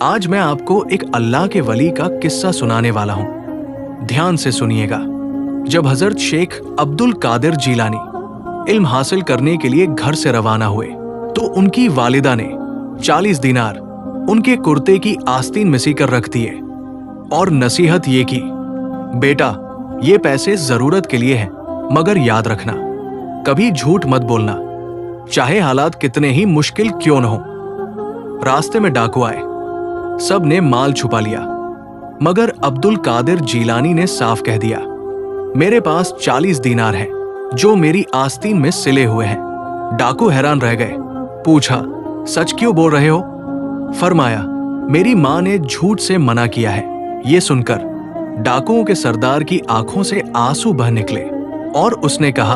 आज मैं आपको एक अल्लाह के वली का किस्सा सुनाने वाला हूं। ध्यान से सुनिएगा। जब हजरत शेख अब्दुल कादिर जीलानी इल्म हासिल करने के लिए घर से रवाना हुए तो उनकी वालिदा ने 40 दिनार उनके कुर्ते की आस्तीन में सी कर रख दिए और नसीहत ये की, बेटा ये पैसे जरूरत के लिए हैं, मगर याद रखना कभी झूठ मत बोलना, चाहे हालात कितने ही मुश्किल क्यों न हो। रास्ते में डाकू आए, सब ने माल छुपा लिया, मगर अब्दुल कादिर जीलानी ने साफ कह दिया, मेरे पास 40 दीनार हैं जो मेरी आस्तीन में सिले हुए हैं। डाकू हैरान रह गए, पूछा, सच क्यों बोल रहे हो? फरमाया, मेरी मां ने झूठ से मना किया है। ये सुनकर डाकुओं के सरदार की आंखों से आंसू बह निकले और उसने कहा,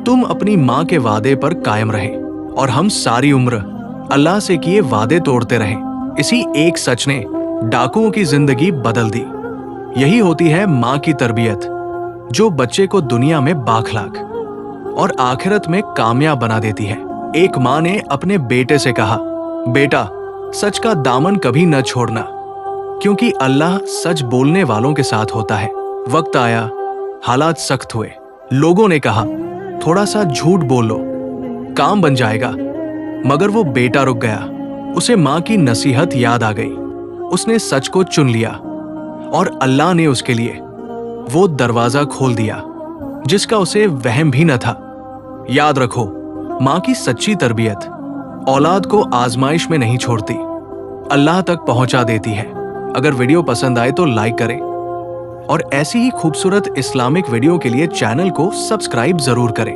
तुम अपनी मां के वादे पर कायम रहे और हम सारी उम्र अल्लाह से किए वादे तोड़ते रहें। इसी एक सच ने डाकुओं की जिंदगी बदल दी। यही होती है मां की तरबियत, जो बच्चे को दुनिया में बाखलाक और आखिरत में कामयाब बना देती है। एक मां ने अपने बेटे से कहा, बेटा सच का दामन कभी न छोड़ना, क्योंकि अल्लाह सच बोलने वालों के साथ होता है। वक्त आया, हालात सख्त हुए, लोगों ने कहा, थोड़ा सा झूठ बोल लो, काम बन जाएगा। मगर वो बेटा रुक गया। उसे मां की नसीहत याद आ गई। उसने सच को चुन लिया और अल्लाह ने उसके लिए वो दरवाजा खोल दिया जिसका उसे वहम भी न था। याद रखो, मां की सच्ची तरबियत औलाद को आजमाइश में नहीं छोड़ती, अल्लाह तक पहुंचा देती है। अगर वीडियो पसंद आए तो लाइक करें और ऐसी ही खूबसूरत इस्लामिक वीडियो के लिए चैनल को सब्सक्राइब जरूर करें।